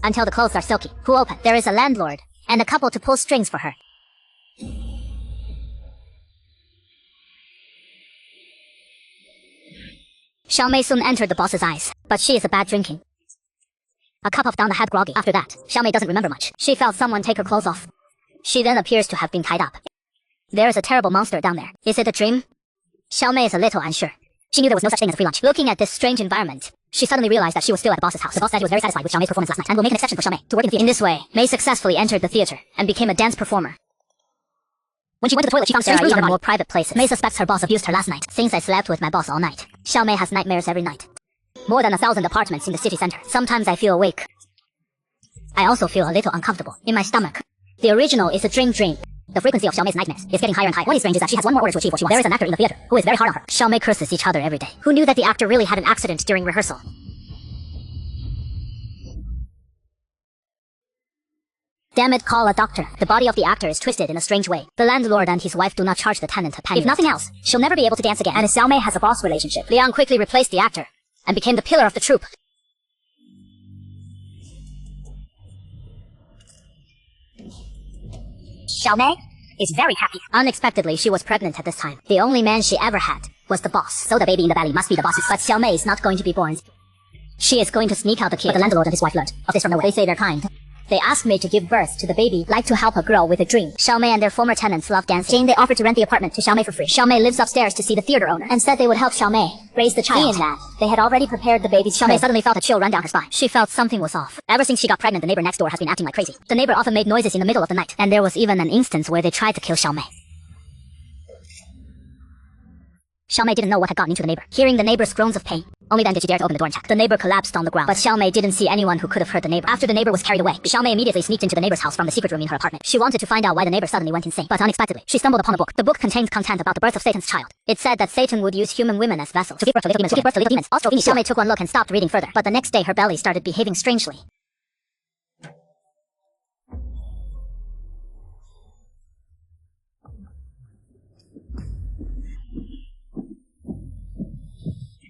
until the clothes are silky. Who open? There is a landlord and a couple to pull strings for her. Xiaomei soon entered the boss's eyes, but she is a bad drinking. A cup of down the head groggy. After that, Xiaomei doesn't remember much. She felt someone take her clothes off. She then appears to have been tied up. There is a terrible monster down there. Is it a dream? Xiaomei is a little unsure. She knew there was no such thing as a free lunch. Looking at this strange environment, she suddenly realized that she was still at the boss's house. The boss said he was very satisfied with Xiaomei's performance last night and will make an exception for Xiaomei to work in the theater. In this way, Mei successfully entered the theater and became a dance performer. When she went to the toilet, she found there are even more private places. Mei suspects her boss abused her last night. Since I slept with my boss all night, Xiaomei has nightmares every night. More than 1,000 apartments in the city center. Sometimes I feel awake. I also feel a little uncomfortable in my stomach. The original is a dream. The frequency of Xiaomei's nightmares is getting higher and higher. What is strange is that she has one more order to achieve what she wants. There is an actor in the theater who is very hard on her. Xiaomei curses each other every day. Who knew that the actor really had an accident during rehearsal? Damn it, call a doctor. The body of the actor is twisted in a strange way. The landlord and his wife do not charge the tenant a penny. If nothing else, she'll never be able to dance again. And Xiaomei has a boss relationship. Liang quickly replaced the actor and became the pillar of the troupe. Xiaomei is very happy. Unexpectedly, she was pregnant at this time. The only man she ever had was the boss. So the baby in the belly must be the boss's. But Xiaomei is not going to be born. She is going to sneak out the kid. But the landlord and his wife learned of this from nowhere. They say they're kind. They asked me to give birth to the baby, like to help a girl with a dream. Xiaomei and their former tenants love dancing. Jane, they offered to rent the apartment to Xiaomei for free. Xiaomei lives upstairs to see the theater owner and said they would help Xiaomei raise the child. Seeing that, they had already prepared the baby's Xiaomei suddenly felt a chill run down her spine. She felt something was off. Ever since she got pregnant, the neighbor next door has been acting like crazy. The neighbor often made noises in the middle of the night, and there was even an instance where they tried to kill Xiaomei. Xiaomei didn't know what had gotten into the neighbor. Hearing the neighbor's groans of pain, only then did she dare to open the door and check. The neighbor collapsed on the ground, but Xiaomei didn't see anyone who could have hurt the neighbor. After the neighbor was carried away, Xiaomei immediately sneaked into the neighbor's house from the secret room in her apartment. She wanted to find out why the neighbor suddenly went insane, but unexpectedly, she stumbled upon a book. The book contains content about the birth of Satan's child. It said that Satan would use human women as vessels to give birth to little demons. Also, Xiaomei took one look and stopped reading further, but the next day her belly started behaving strangely.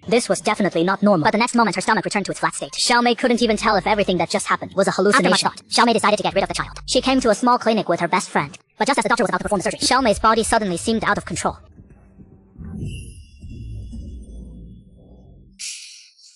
This was definitely not normal, but the next moment her stomach returned to its flat state. Xiaomei couldn't even tell if everything that just happened was a hallucination. After much thought, Xiaomei decided to get rid of the child. She came to a small clinic with her best friend, but just as the doctor was about to perform the surgery, Xiaomei's body suddenly seemed out of control.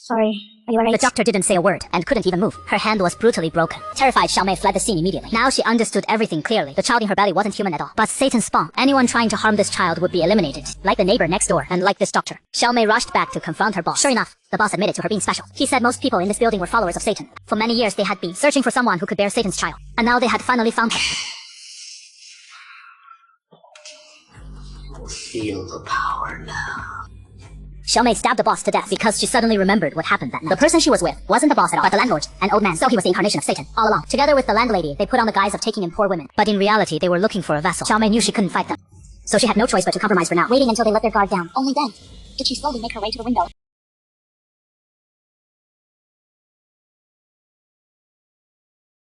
Sorry, are you alright? The doctor didn't say a word and couldn't even move. Her hand was brutally broken. Terrified, Xiaomei fled the scene immediately. Now she understood everything clearly. The child in her belly wasn't human at all, but Satan's spawn. Anyone trying to harm this child would be eliminated, like the neighbor next door and like this doctor. Xiaomei rushed back to confront her boss. Sure enough, the boss admitted to her being special. He said most people in this building were followers of Satan. For many years they had been searching for someone who could bear Satan's child, and now they had finally found her. Feel the power now. Xiaomei stabbed the boss to death because she suddenly remembered what happened that night. The person she was with wasn't the boss at all, but the landlord, an old man, so he was the incarnation of Satan all along. Together with the landlady, they put on the guise of taking in poor women, but in reality they were looking for a vessel. Xiaomei knew she couldn't fight them, so she had no choice but to compromise for now. Waiting until they let their guard down. Only then did she slowly make her way to the window.